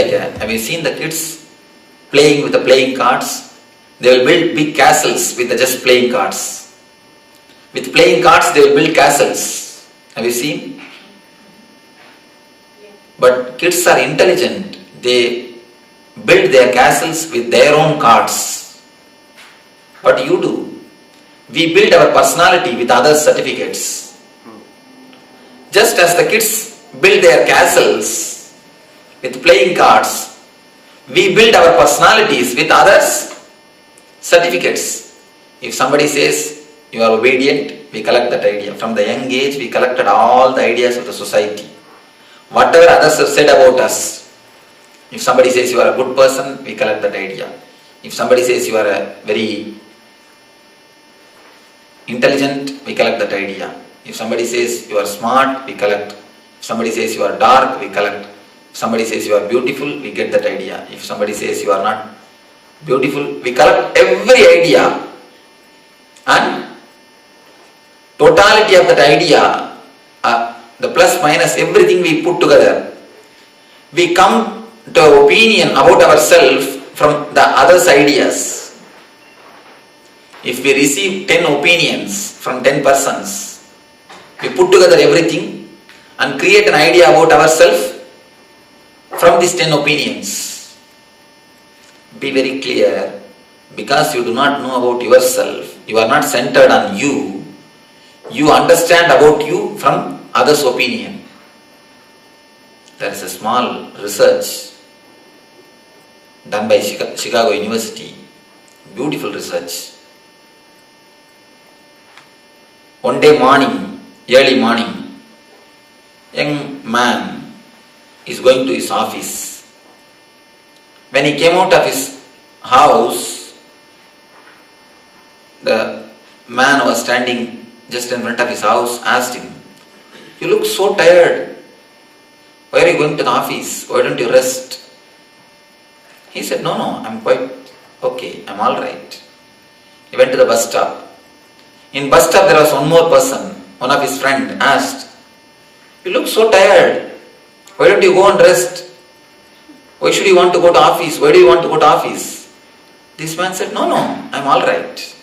have you seen the kids playing with the playing cards? They will build big castles with just playing cards. With playing cards they will build castles. Have you seen? But kids are intelligent. They build their castles with their own cards. What you do? We build our personality with other certificates. Just as the kids build their castles with playing cards, we build our personalities with others' certificates. If somebody says you are obedient, we collect that idea. From the young age, we collected all the ideas of the society. Whatever others have said about us. If somebody says you are a good person, we collect that idea. If somebody says you are a very intelligent, we collect that idea. If somebody says you are smart, we collect. If somebody says you are dark, we collect. If somebody says you are beautiful, we get that idea. If somebody says you are not beautiful, we collect every idea. And totality of that idea, the plus minus, everything we put together, we come to an opinion about ourselves from the others' ideas. If we receive 10 opinions from 10 persons, we put together everything and create an idea about ourselves from these 10 opinions. Be very clear, because you do not know about yourself, you are not centered on you, you understand about you from others' opinion. There is a small research done by Chicago University, beautiful research. One day morning, early morning, young man is going to his office. When he came out of his house, the man was standing just in front of his house asked him, "You look so tired. Why are you going to the office? Why don't you rest?" He said, No, I'm quite okay. I'm alright. He went to the bus stop. In bus stop there was one more person. One of his friends asked, "You look so tired. Why don't you go and rest? Why should you want to go to office? Why do you want to go to office?" This man said, No, I'm alright.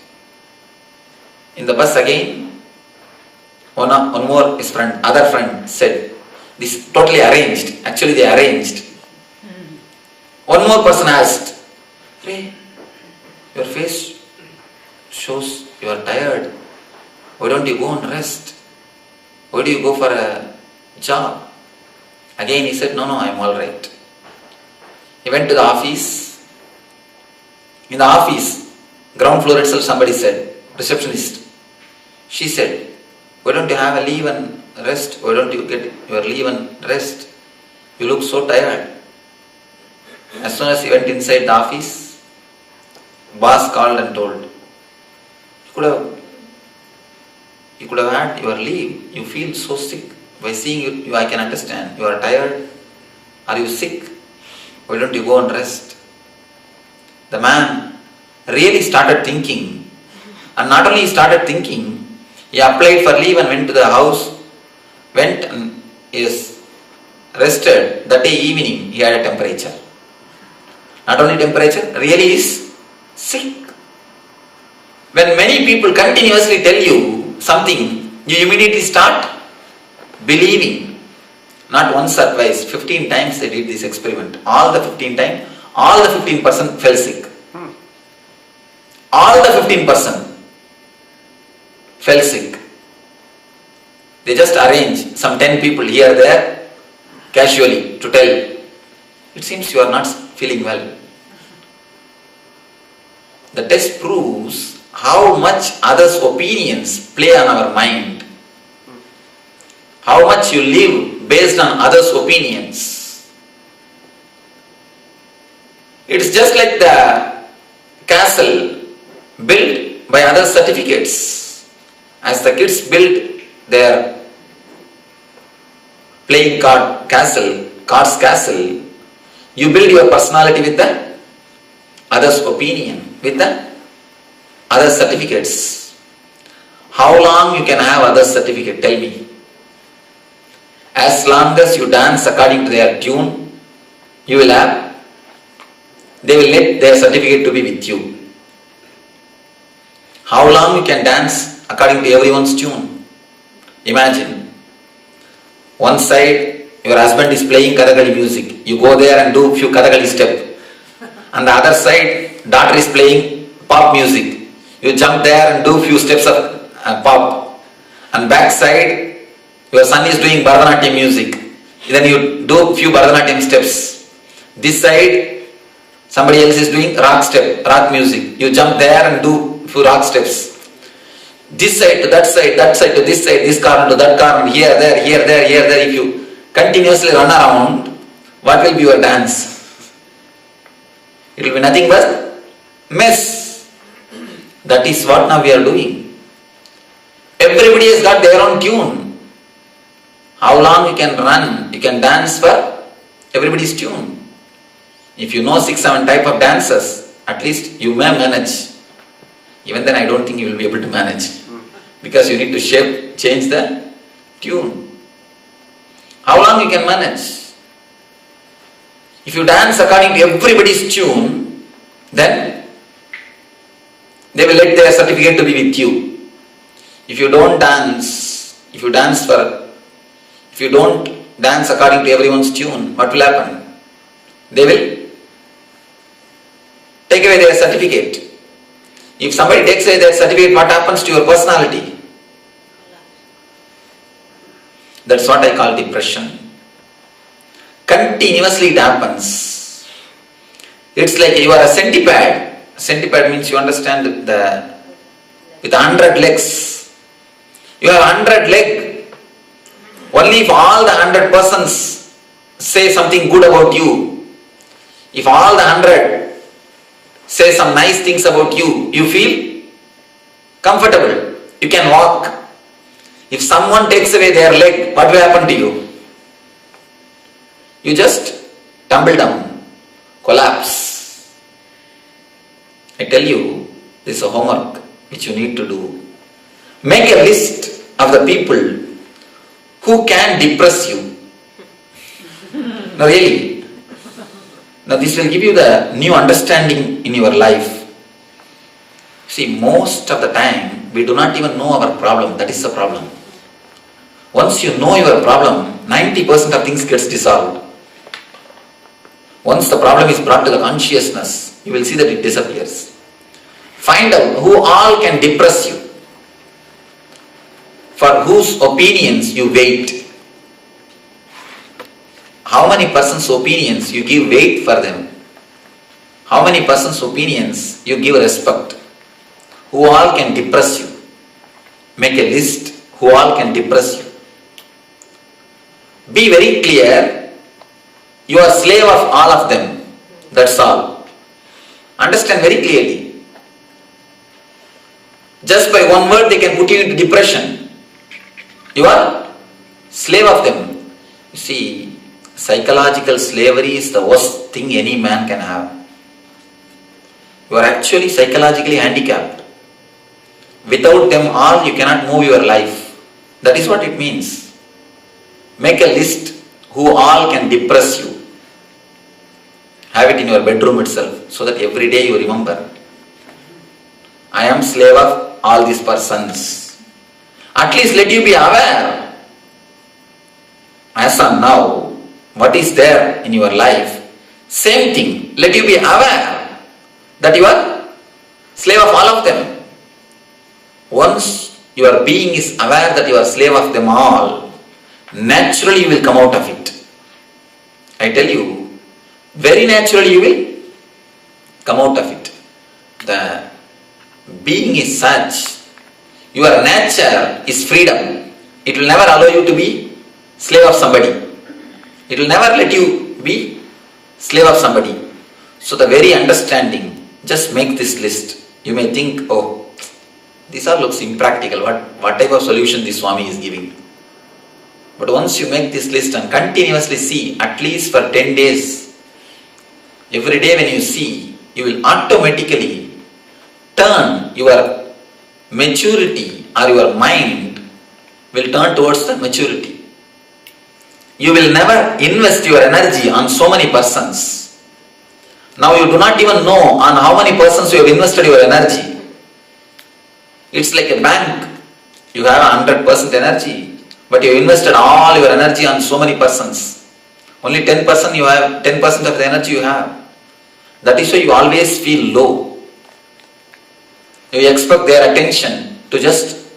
In the bus again, one more his friend, other friend said, this totally arranged. Actually they arranged. One more person asked, "Hey, your face shows you are tired. Why don't you go and rest? Why do you go for a job?" Again he said, No, I'm alright. He went to the office. In the office, ground floor itself, somebody said, receptionist. She said, "Why don't you have a leave and rest? Why don't you get your leave and rest? You look so tired." As soon as he went inside the office, boss called and told, You could have had your leave. You feel so sick. By seeing you, I can understand. You are tired. Are you sick? Why don't you go and rest?" The man really started thinking. And not only he started thinking, he applied for leave and went to the house, went and is rested. That day evening, he had a temperature. Not only temperature, really is sick. When many people continuously tell you something, you immediately start believing. Not once or twice, 15 times they did this experiment. All the 15 times, all the 15% fell sick. All the 15% fell sick. They just arranged some 10 people here there casually to tell, "It seems you are not feeling well." The test proves how much others' opinions play on our mind. How much you live based on others' opinions. It's just like the castle built by other certificates. As the kids build their playing cards castle, you build your personality with the others' opinion, with the other certificates. How long you can have other certificate? Tell me. As long as you dance according to their tune, you will have, they will let their certificate to be with you. How long you can dance according to everyone's tune? Imagine, one side your husband is playing Kathakali music, you go there and do few Kathakali steps. And the other side, daughter is playing pop music, you jump there and do few steps of pop. And back side, your son is doing Bharatanatyam music, then you do few Bharatanatyam steps. This side, somebody else is doing rock music, you jump there and do few rock steps. This side to that side to this side, this corner to that corner, here, there. If you continuously run around, what will be your dance? It will be nothing but mess. That is what now we are doing. Everybody has got their own tune. How long you can run, you can dance for everybody's tune. If you know 6-7 type of dances, at least you may manage. Even then I don't think you will be able to manage. Because you need to change the tune. How long you can manage? If you dance according to everybody's tune, then they will let their certificate to be with you. If you don't dance according to everyone's tune, what will happen? They will take away their certificate. If somebody takes away their certificate, what happens to your personality? That's what I call depression. Continuously it happens. It's like you are a centipede. Centipede means, you understand, with 100 legs. You have 100 legs. Only if all the 100 persons say something good about you, if all the 100 say some nice things about you, you feel comfortable. You can walk. If someone takes away their leg, what will happen to you? You just tumble down, collapse. I tell you, this is a homework which you need to do. Make a list of the people who can depress you. No, really. Now this will give you the new understanding in your life. See, most of the time, we do not even know our problem. That is the problem. Once you know your problem, 90% of things gets dissolved. Once the problem is brought to the consciousness, you will see that it disappears. Find out who all can depress you, for whose opinions you wait. How many persons' opinions you give weight for them? How many persons' opinions you give respect? Who all can depress you? Make a list who all can depress you. Be very clear, you are slave of all of them. That's all. Understand very clearly. Just by one word they can put you into depression. You are slave of them. You see, psychological slavery is the worst thing any man can have. You are actually psychologically handicapped. Without them all, you cannot move your life. That is what it means. Make a list who all can depress you. Have it in your bedroom itself, so that every day you remember, I am slave of all these persons. At least let you be aware. As of now, what is there in your life, same thing. Let you be aware that you are slave of all of them. Once your being is aware that you are slave of them all, naturally you will come out of it. I tell you, very naturally you will come out of it. The being is such, your nature is freedom. It will never allow you to be slave of somebody. It will never let you be slave of somebody. So the very understanding, just make this list. You may think, oh, this all looks impractical. What type of solution this Swami is giving? But once you make this list and continuously see, at least for 10 days, every day when you see, you will automatically turn your maturity, or your mind will turn towards the maturity. you will never invest your energy on so many persons. Now you do not even know on how many persons you have invested your energy. It's like a bank. You have 100% energy, but you have invested all your energy on so many persons. Only 10% you have, 10% of the energy you have. That is why you always feel low. You expect their attention to just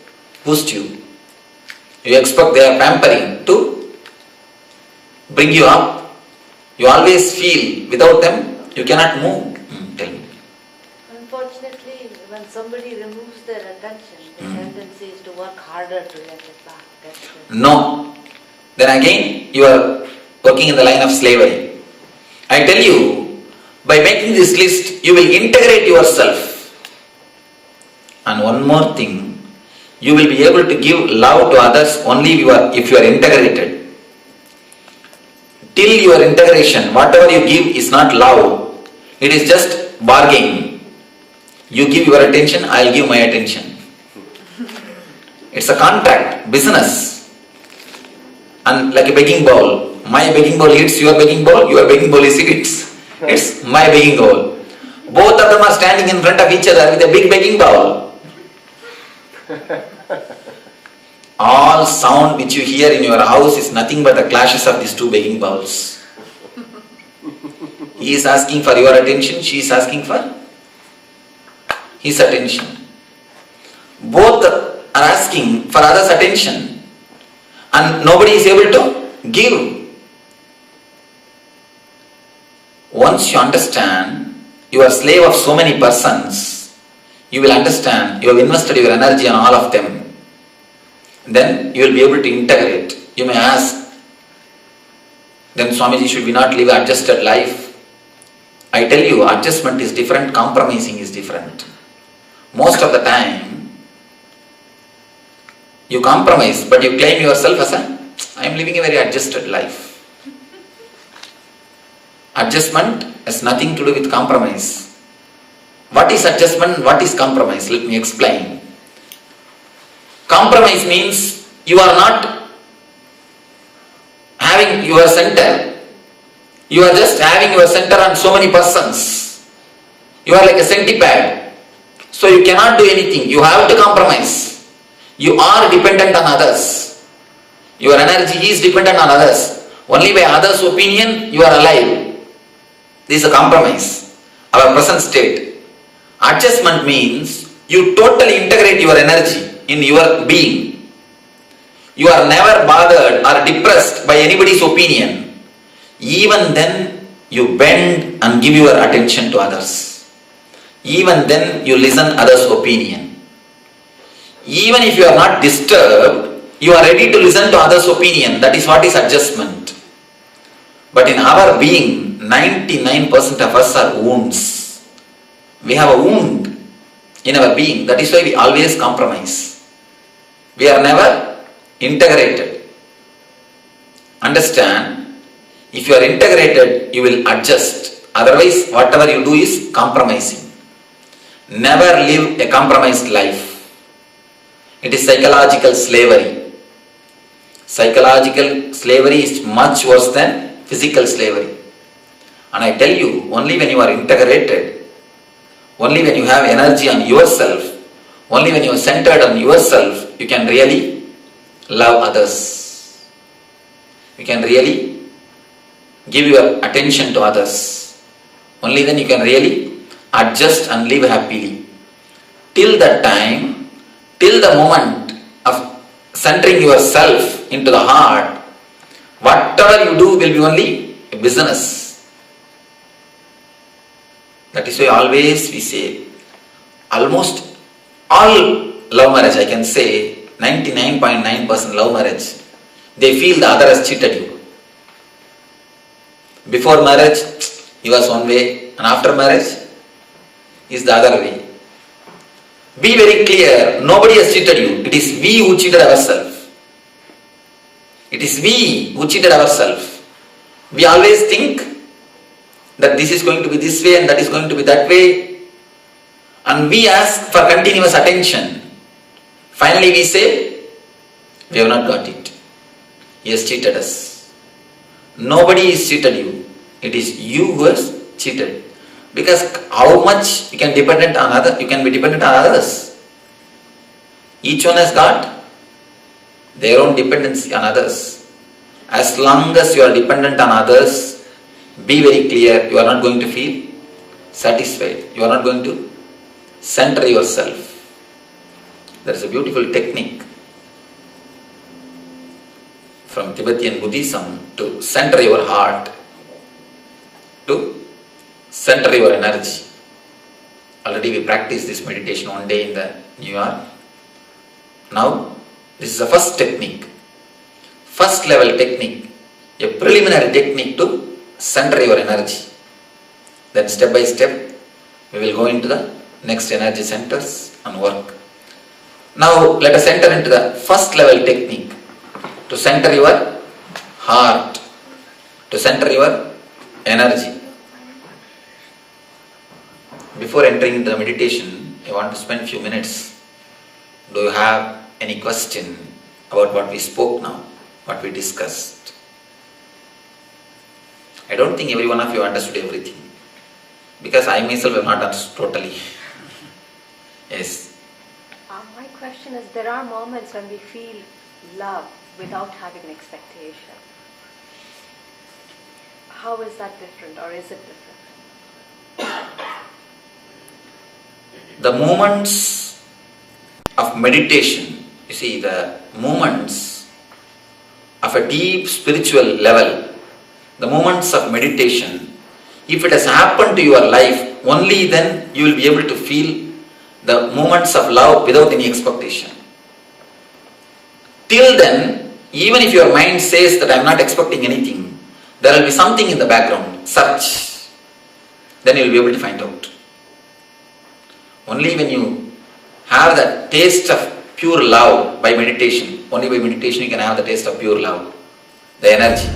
boost you. You expect their pampering to bring you up. You always feel without them you cannot move. Tell me. Unfortunately, when somebody removes their attention, the tendency is to work harder to get it back. No. Then again you are working in the line of slavery. I tell you, by making this list, you will integrate yourself. And one more thing, you will be able to give love to others only if you are integrated. Till your integration, whatever you give is not love. It is just bargaining. You give your attention, I will give my attention. It's a contract, business. And like a begging bowl. My begging bowl hits your begging bowl, your begging bowl hits. It's my begging bowl. Both of them are standing in front of each other with a big begging bowl. All sound which you hear in your house is nothing but the clashes of these two begging bowls. He is asking for your attention, she is asking for his attention. Both are asking for others' attention and nobody is able to give. Once you understand you are a slave of so many persons, you will understand you have invested your energy on all of them. Then you will be able to integrate. You may ask, then Swamiji, should we not live an adjusted life? I tell you, adjustment is different, compromising is different. Most of the time, you compromise, but you claim yourself as I am living a very adjusted life. Adjustment has nothing to do with compromise. What is adjustment? What is compromise? Let me explain. Compromise means you are not having your center. You are just having your center on so many persons. You are like a centipede. So you cannot do anything. You have to compromise. You are dependent on others. Your energy is dependent on others. Only by others' opinion you are alive. This is a compromise. Our present state. Adjustment means you totally integrate your energy in your being. You are never bothered or depressed by anybody's opinion. Even then you bend and give your attention to others. Even then you listen others' opinion. Even if you are not disturbed, you are ready to listen to others' opinion. That is what is adjustment. But in our being, 99% of us are wounds. We have a wound in our being. That is why we always compromise. We are never integrated. Understand, if you are integrated, you will adjust. Otherwise, whatever you do is compromising. Never live a compromised life. It is psychological slavery. Psychological slavery is much worse than physical slavery. And I tell you, only when you are integrated, only when you have energy on yourself, only when you are centered on yourself, you can really love others. You can really give your attention to others. Only then you can really adjust and live happily. Till that time, till the moment of centering yourself into the heart, whatever you do will be only a business. That is why always we say, almost all love marriage, I can say 99.9% love marriage, they feel the other has cheated you. Before marriage, he was one way, and after marriage, he is the other way. Be very clear, nobody has cheated you. It is we who cheated ourselves. It is we who cheated ourselves. We always think that this is going to be this way and that is going to be that way. And we ask for continuous attention. Finally we say, we have not got it. He has cheated us. Nobody is cheated you. It is you who has cheated. Because how much you can be dependent on others. Each one has got their own dependency on others. As long as you are dependent on others, be very clear, you are not going to feel satisfied. You are not going to center yourself. There is a beautiful technique from Tibetan Buddhism to center your heart, to center your energy. Already we practiced this meditation one day in the New York. Now, this is the first technique, first level technique, a preliminary technique to center your energy. Then step by step, we will go into the next energy centers and work. Now, let us enter into the first level technique to center your heart, to center your energy. Before entering into the meditation, I want to spend a few minutes. Do you have any question about what we spoke now, what we discussed? I don't think every one of you understood everything, because I myself have not understood totally. Yes. My question is, there are moments when we feel love without having an expectation. How is that different, or is it different? The moments of meditation, you see, the moments of a deep spiritual level, the moments of meditation, if it has happened to your life, only then you will be able to feel the moments of love without any expectation. Till then, even if your mind says that I am not expecting anything, there will be something in the background, search. Then you will be able to find out. Only when you have the taste of pure love by meditation, only by meditation you can have the taste of pure love, the energy.